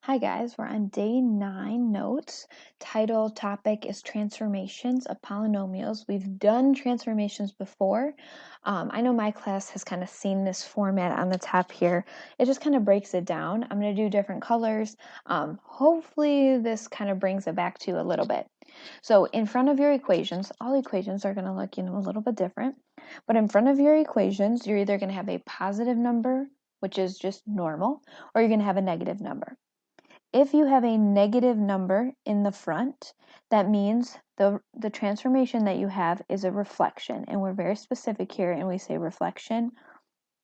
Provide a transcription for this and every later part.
Hi guys, we're on day 9 notes. Title topic is transformations of polynomials. We've done transformations before. I know my class has kind of seen this format on the top here. It just kind of breaks it down. I'm going to do different colors. Hopefully this kind of brings it back to you a little bit. So in front of your equations, all equations are going to look, a little bit different. But in front of your equations, you're either going to have a positive number, which is just normal, or you're going to have a negative number. If you have a negative number in the front, that means the transformation that you have is a reflection. And we're very specific here, and we say reflection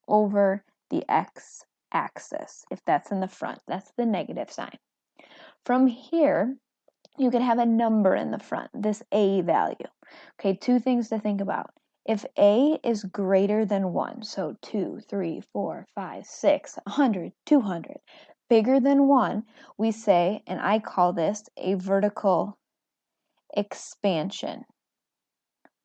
over the x-axis. If that's in the front, that's the negative sign. From here, you can have a number in the front, this a value. Okay, two things to think about. If a is greater than 1, so 2, 3, 4, 5, 6, 100, 200, bigger than 1, we say, and I call this a vertical expansion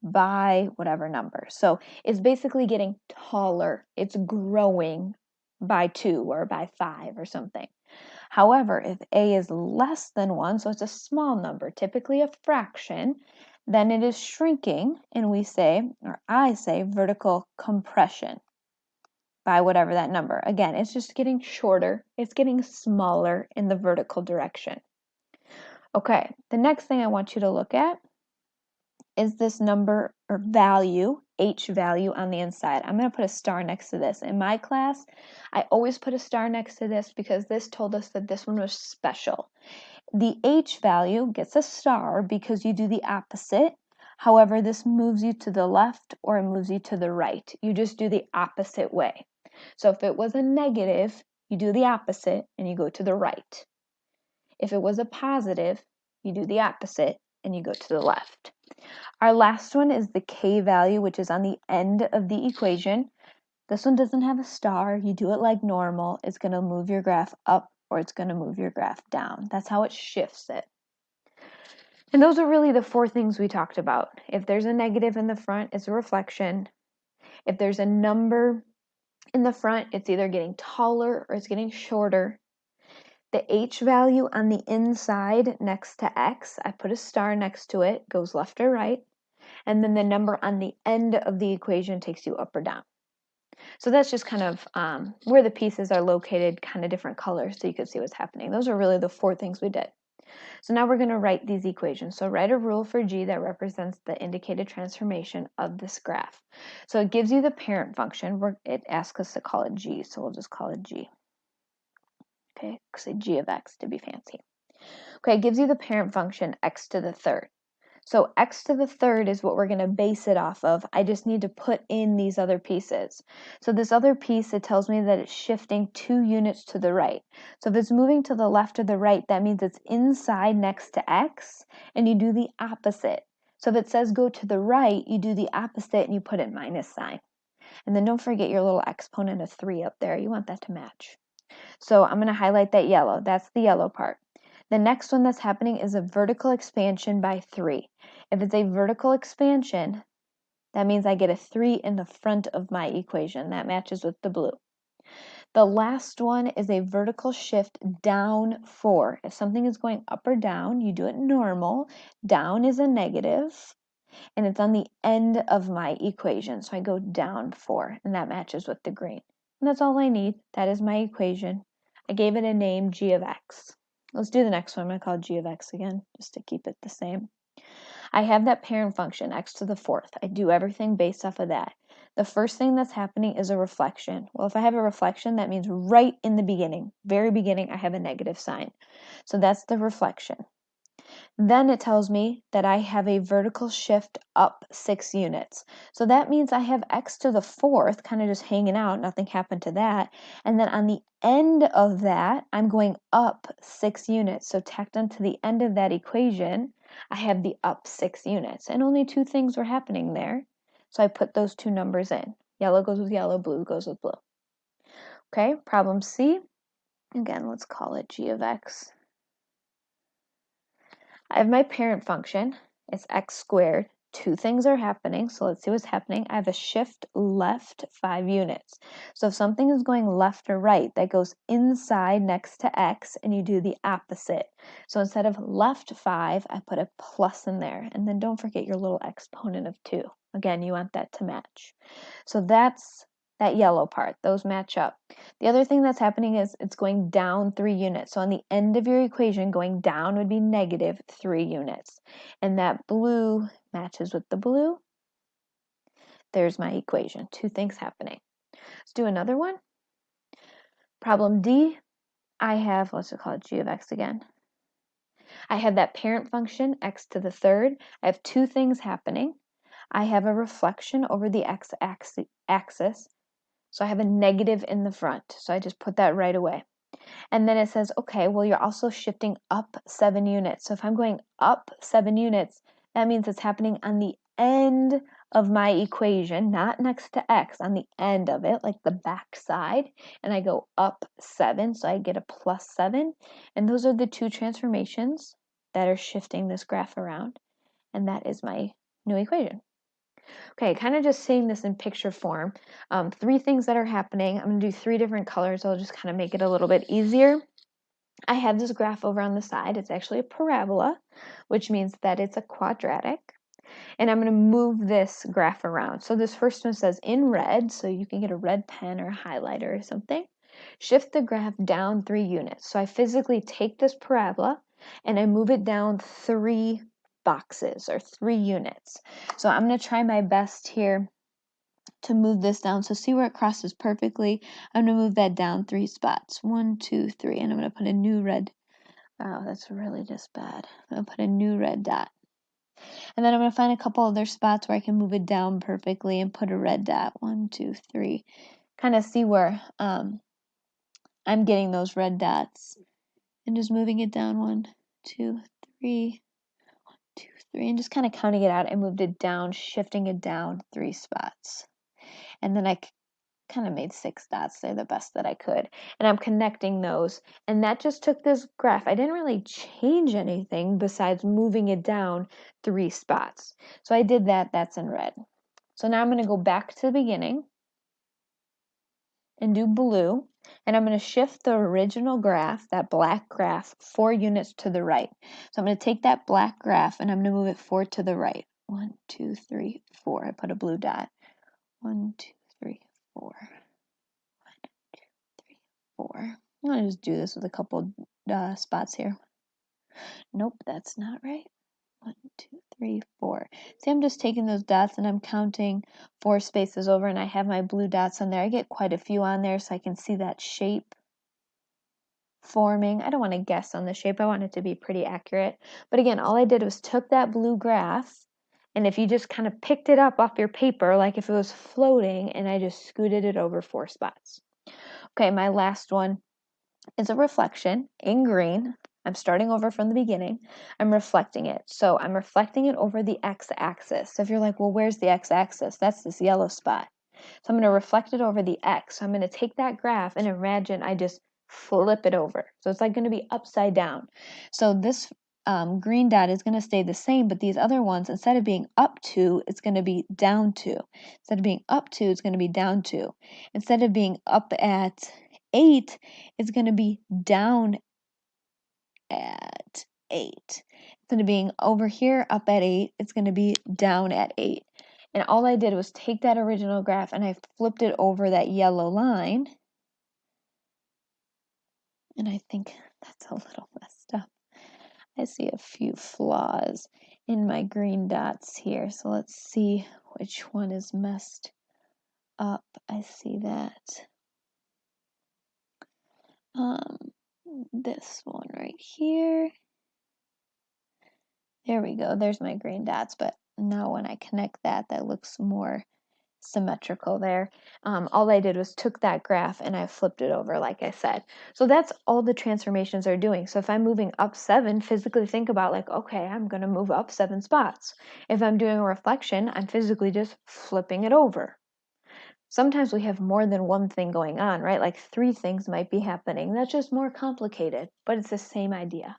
by whatever number. So it's basically getting taller. It's growing by 2 or by 5 or something. However, if a is less than 1, so it's a small number, typically a fraction, then it is shrinking, and we say, or I say, vertical compression by whatever that number. Again, it's just getting shorter. It's getting smaller in the vertical direction. Okay, the next thing I want you to look at is this number or value, h value on the inside. I'm going to put a star next to this. In my class, I always put a star next to this because this told us that this one was special. The h value gets a star because you do the opposite. However, this moves you to the left or it moves you to the right. You just do the opposite way. So if it was a negative, you do the opposite and you go to the right. If it was a positive, you do the opposite and you go to the left. Our last one is the k value, which is on the end of the equation. This one doesn't have a star. You do it like normal. It's going to move your graph up or it's going to move your graph down. That's how it shifts it. And those are really the 4 things we talked about. If there's a negative in the front, it's a reflection. If there's a number in the front, it's either getting taller or it's getting shorter. The h value on the inside next to x, I put a star next to it, goes left or right. And then the number on the end of the equation takes you up or down. So that's just kind of where the pieces are located, kind of different colors so you can see what's happening. Those are really the 4 things we did. So now we're going to write these equations. So write a rule for g that represents the indicated transformation of this graph. So it gives you the parent function. It asks us to call it g, so we'll just call it g. Okay, say g of x to be fancy. Okay, it gives you the parent function x to the third. So x to the third is what we're going to base it off of. I just need to put in these other pieces. So this other piece, it tells me that it's shifting 2 units to the right. So if it's moving to the left or the right, that means it's inside next to x, and you do the opposite. So if it says go to the right, you do the opposite and you put it minus sign. And then don't forget your little exponent of 3 up there. You want that to match. So I'm going to highlight that yellow. That's the yellow part. The next one that's happening is a vertical expansion by 3. If it's a vertical expansion, that means I get a 3 in the front of my equation. That matches with the blue. The last one is a vertical shift down 4. If something is going up or down, you do it normal. Down is a negative, and it's on the end of my equation. So I go down 4, and that matches with the green. And that's all I need. That is my equation. I gave it a name, g of x. Let's do the next one. I'm going to call it g of x again, just to keep it the same. I have that parent function, x to the 4th. I do everything based off of that. The first thing that's happening is a reflection. Well, if I have a reflection, that means right in the beginning, very beginning, I have a negative sign. So that's the reflection. Then it tells me that I have a vertical shift up 6 units. So that means I have x to the 4th kind of just hanging out. Nothing happened to that. And then on the end of that, I'm going up 6 units. So tacked onto the end of that equation, I have the up 6 units. And only 2 things were happening there. So I put those 2 numbers in. Yellow goes with yellow, blue goes with blue. Okay, problem C. Again, let's call it g of x. I have my parent function, it's x squared two things are happening. So let's see what's happening. I have a shift left 5 units. So if something is going left or right, that goes inside next to x, and you do the opposite. So instead of left 5, I put a plus in there. And then don't forget your little exponent of 2. Again, you want that to match. So that's that yellow part. Those match up. The other thing that's happening is it's going down 3 units. So on the end of your equation, going down would be negative 3 units. And that blue matches with the blue. There's my equation. Two things happening. Let's do another one. Problem D, I have, let's call it g of x again. I have that parent function, x to the third. I have two things happening. I have a reflection over the x-axis. So I have a negative in the front. So I just put that right away. And then it says, okay, well, you're also shifting up 7 units. So if I'm going up 7 units, that means it's happening on the end of my equation, not next to x, on the end of it, like the back side. And I go up 7, so I get a plus 7. And those are the two transformations that are shifting this graph around. And that is my new equation. Okay, kind of just seeing this in picture form. 3 things that are happening. I'm going to do 3 different colors. I'll just kind of make it a little bit easier. I have this graph over on the side. It's actually a parabola, which means that it's a quadratic. And I'm going to move this graph around. So this first one says in red, so you can get a red pen or a highlighter or something. Shift the graph down 3 units. So I physically take this parabola and I move it down 3 boxes or 3 units. So I'm going to try my best here to move this down. So see where it crosses perfectly. I'm going to move that down 3 spots. 1, 2, 3. And I'm going to put a new red. Wow, that's really just bad. I'm going to put a new red dot. And then I'm going to find a couple other spots where I can move it down perfectly and put a red dot. 1, 2, 3. Kind of see where I'm getting those red dots. And just moving it down 1, 2, 3. 1, 2, 3. And just kind of counting it out. I moved it down, shifting it down 3 spots. And then I kind of made 6 dots there, the best that I could. And I'm connecting those. And that just took this graph. I didn't really change anything besides moving it down 3 spots. So I did that. That's in red. So now I'm going to go back to the beginning and do blue. And I'm going to shift the original graph, that black graph, 4 units to the right. So I'm going to take that black graph and I'm going to move it 4 to the right. 1, 2, 3, 4. I put a blue dot. 1, 2, 3, 4. 4. I'm going to just do this with a couple spots here. Nope, that's not right. 1, 2, 3, 4. See, I'm just taking those dots and I'm counting 4 spaces over, and I have my blue dots on there. I get quite a few on there so I can see that shape forming. I don't want to guess on the shape. I want it to be pretty accurate. But again, all I did was took that blue graph, and if you just kind of picked it up off your paper, like if it was floating, and I just scooted it over 4 spots. Okay, my last one is a reflection in green. I'm starting over from the beginning. I'm reflecting it. So I'm reflecting it over the x-axis. So if you're like, well, where's the x-axis? That's this yellow spot. So I'm going to reflect it over the x. So I'm going to take that graph and imagine I just flip it over. So it's like going to be upside down. So this green dot is going to stay the same, but these other ones, instead of being up 2, it's going to be down 2. Instead of being up 2, it's going to be down 2. Instead of being up at 8, it's going to be down at 8. Instead of being over here up at 8, it's going to be down at 8. And all I did was take that original graph and I flipped it over that yellow line. And I think that's a little messed up. I see a few flaws in my green dots here. So let's see which one is messed up. I see that. This one right here. There we go. There's my green dots. But now when I connect that, that looks more symmetrical there. All I did was took that graph and I flipped it over, like I said. So that's all the transformations are doing. So if I'm moving up 7, physically think about like, okay, I'm going to move up 7 spots. If I'm doing a reflection, I'm physically just flipping it over. Sometimes we have more than one thing going on, right? Like 3 things might be happening. That's just more complicated, but it's the same idea.